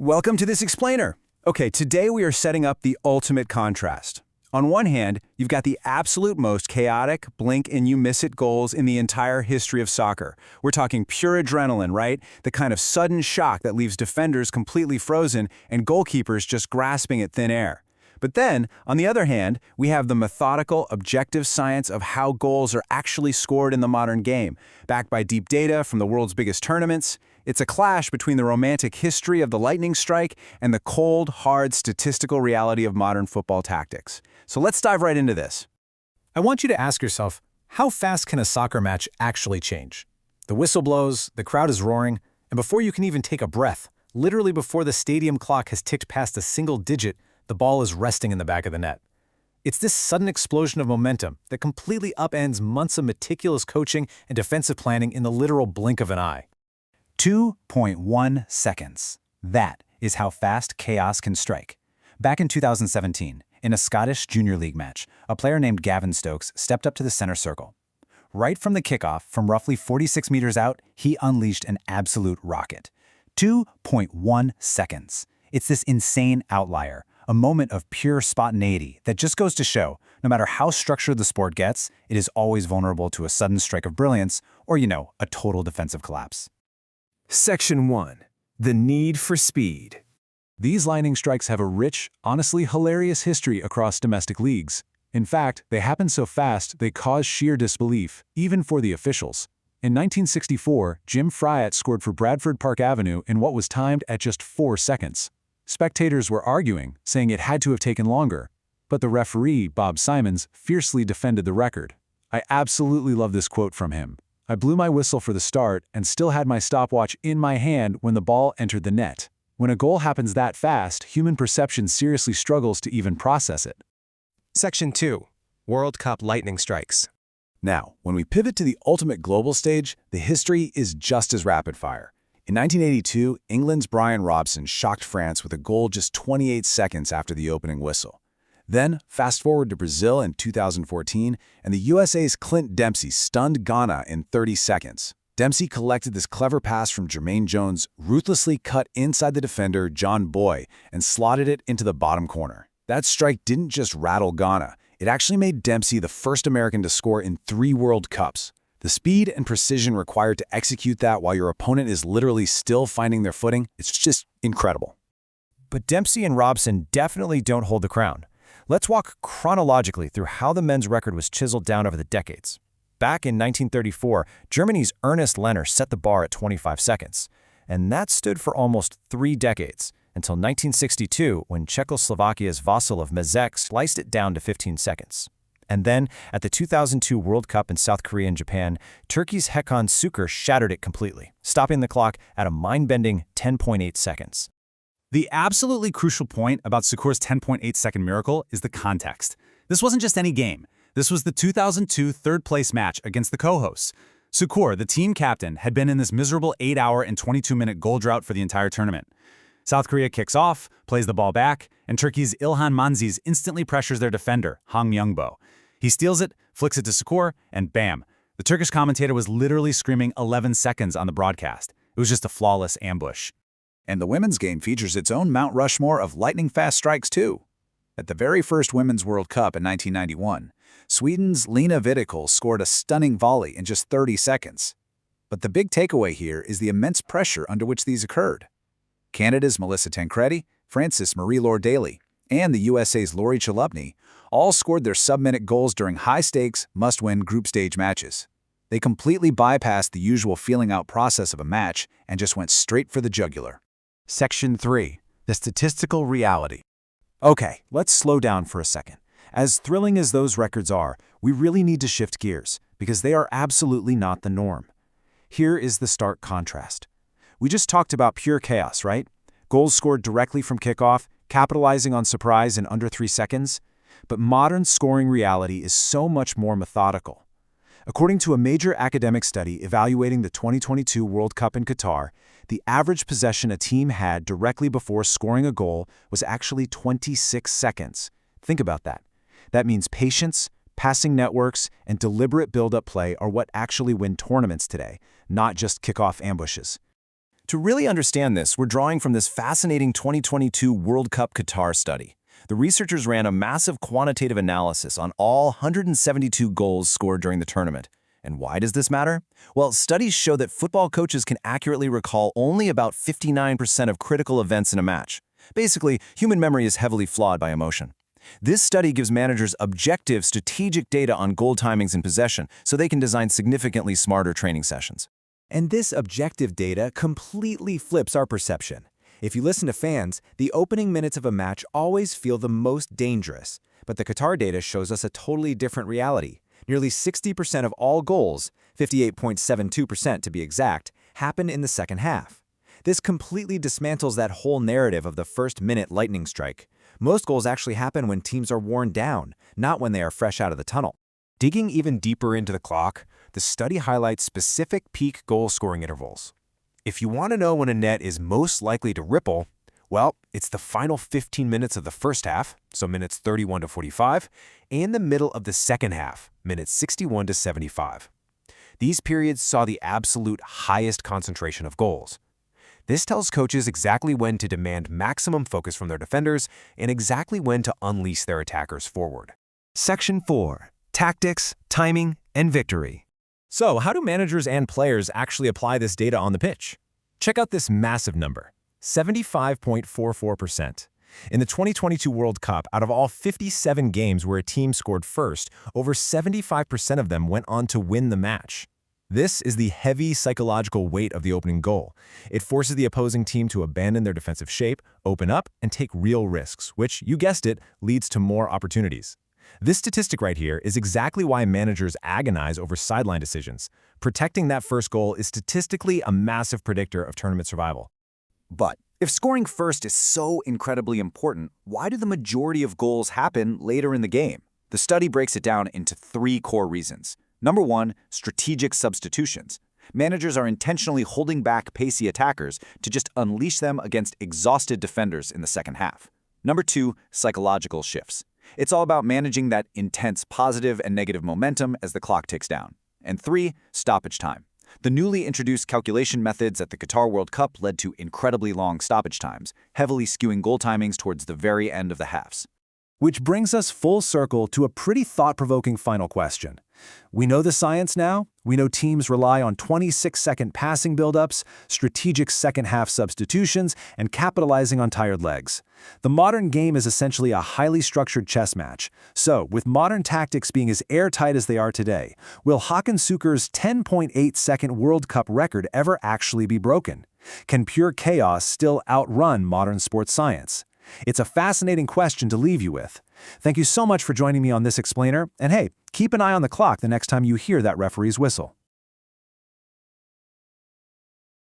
Welcome to this explainer. Okay, today we are setting up the ultimate contrast. On one hand, you've got the absolute most chaotic, blink-and-you-miss-it goals in the entire history of soccer. We're talking pure adrenaline, right? The kind of sudden shock that leaves defenders completely frozen and goalkeepers just grasping at thin air. But then, on the other hand, we have the methodical, objective science of how goals are actually scored in the modern game, backed by deep data from the world's biggest tournaments. It's a clash between the romantic history of the lightning strike and the cold, hard statistical reality of modern football tactics. So let's dive right into this. I want you to ask yourself, how fast can a soccer match actually change? The whistle blows, the crowd is roaring, and before you can even take a breath, literally before the stadium clock has ticked past a single digit, the ball is resting in the back of the net. It's this sudden explosion of momentum that completely upends months of meticulous coaching and defensive planning in the literal blink of an eye. 2.1 seconds. That is how fast chaos can strike. Back in 2017, in a Scottish Junior League match, a player named Gavin Stokes stepped up to the center circle. Right from the kickoff, from roughly 46 meters out, he unleashed an absolute rocket. 2.1 seconds. It's this insane outlier, a moment of pure spontaneity that just goes to show, no matter how structured the sport gets, it is always vulnerable to a sudden strike of brilliance or, a total defensive collapse. Section 1. The need for speed. These lightning strikes have a rich, honestly hilarious history across domestic leagues. In fact, they happen so fast they cause sheer disbelief, even for the officials. In 1964, Jim Fryatt scored for Bradford Park Avenue in what was timed at just 4 seconds. Spectators were arguing, saying it had to have taken longer, but the referee, Bob Simons, fiercely defended the record. I absolutely love this quote from him. "I blew my whistle for the start and still had my stopwatch in my hand when the ball entered the net." When a goal happens that fast, human perception seriously struggles to even process it. Section 2. World Cup lightning strikes. Now, when we pivot to the ultimate global stage, the history is just as rapid-fire. In 1982, England's Brian Robson shocked France with a goal just 28 seconds after the opening whistle. Then, fast forward to Brazil in 2014, and the USA's Clint Dempsey stunned Ghana in 30 seconds. Dempsey collected this clever pass from Jermaine Jones, ruthlessly cut inside the defender, John Boy, and slotted it into the bottom corner. That strike didn't just rattle Ghana, it actually made Dempsey the first American to score in 3 World Cups. The speed and precision required to execute that while your opponent is literally still finding their footing, it's just incredible. But Dempsey and Robson definitely don't hold the crown. Let's walk chronologically through how the men's record was chiseled down over the decades. Back in 1934, Germany's Ernest Lehner set the bar at 25 seconds. And that stood for almost 3 decades, until 1962, when Czechoslovakia's Vasilij Mezek sliced it down to 15 seconds. And then, at the 2002 World Cup in South Korea and Japan, Turkey's Hakan Şükür shattered it completely, stopping the clock at a mind-bending 10.8 seconds. The absolutely crucial point about Şükür's 10.8-second miracle is the context. This wasn't just any game. This was the 2002 third-place match against the co-hosts. Şükür, the team captain, had been in this miserable 8-hour and 22-minute goal drought for the entire tournament. South Korea kicks off, plays the ball back, and Turkey's İlhan Manziz instantly pressures their defender, Hang Myungbo. He steals it, flicks it to Şükür, and bam! The Turkish commentator was literally screaming 11 seconds on the broadcast. It was just a flawless ambush. And the women's game features its own Mount Rushmore of lightning-fast strikes, too. At the very first Women's World Cup in 1991, Sweden's Lena Vidikol scored a stunning volley in just 30 seconds. But the big takeaway here is the immense pressure under which these occurred. Canada's Melissa Tancredi, Frances Marie-Laure Daly, and the USA's Lori Chalupny all scored their sub-minute goals during high-stakes, must-win group stage matches. They completely bypassed the usual feeling-out process of a match and just went straight for the jugular. Section 3. The statistical reality. Okay, let's slow down for a second. As thrilling as those records are, we really need to shift gears, because they are absolutely not the norm. Here is the stark contrast. We just talked about pure chaos, right? Goals scored directly from kickoff, capitalizing on surprise in under 3 seconds. But modern scoring reality is so much more methodical. According to a major academic study evaluating the 2022 World Cup in Qatar, the average possession a team had directly before scoring a goal was actually 26 seconds. Think about that. That means patience, passing networks, and deliberate build-up play are what actually win tournaments today, not just kickoff ambushes. To really understand this, we're drawing from this fascinating 2022 World Cup Qatar study. The researchers ran a massive quantitative analysis on all 172 goals scored during the tournament. And why does this matter? Well, studies show that football coaches can accurately recall only about 59% of critical events in a match. Basically, human memory is heavily flawed by emotion. This study gives managers objective, strategic data on goal timings and possession, so they can design significantly smarter training sessions. And this objective data completely flips our perception. If you listen to fans, the opening minutes of a match always feel the most dangerous. But the Qatar data shows us a totally different reality. Nearly 60% of all goals, 58.72% to be exact, happen in the second half. This completely dismantles that whole narrative of the first-minute lightning strike. Most goals actually happen when teams are worn down, not when they are fresh out of the tunnel. Digging even deeper into the clock, the study highlights specific peak goal-scoring intervals. If you want to know when a net is most likely to ripple, well, it's the final 15 minutes of the first half, so minutes 31 to 45, and the middle of the second half, minutes 61 to 75. These periods saw the absolute highest concentration of goals. This tells coaches exactly when to demand maximum focus from their defenders and exactly when to unleash their attackers forward. Section 4. Tactics, Timing, and Victory. So, how do managers and players actually apply this data on the pitch? Check out this massive number, 75.44%. In the 2022 World Cup, out of all 57 games where a team scored first, over 75% of them went on to win the match. This is the heavy psychological weight of the opening goal. It forces the opposing team to abandon their defensive shape, open up, and take real risks, which, you guessed it, leads to more opportunities. This statistic right here is exactly why managers agonize over sideline decisions. Protecting that first goal is statistically a massive predictor of tournament survival. But if scoring first is so incredibly important, why do the majority of goals happen later in the game? The study breaks it down into 3 core reasons. Number 1, strategic substitutions. Managers are intentionally holding back pacey attackers to just unleash them against exhausted defenders in the second half. Number 2, psychological shifts. It's all about managing that intense positive and negative momentum as the clock ticks down. And 3, stoppage time. The newly introduced calculation methods at the Qatar World Cup led to incredibly long stoppage times, heavily skewing goal timings towards the very end of the halves. Which brings us full circle to a pretty thought-provoking final question. We know the science now. We know teams rely on 26-second passing buildups, strategic second-half substitutions, and capitalizing on tired legs. The modern game is essentially a highly structured chess match. So, with modern tactics being as airtight as they are today, will Hakan Şükür's 10.8-second World Cup record ever actually be broken? Can pure chaos still outrun modern sports science? It's a fascinating question to leave you with. Thank you so much for joining me on this explainer, and hey, keep an eye on the clock the next time you hear that referee's whistle.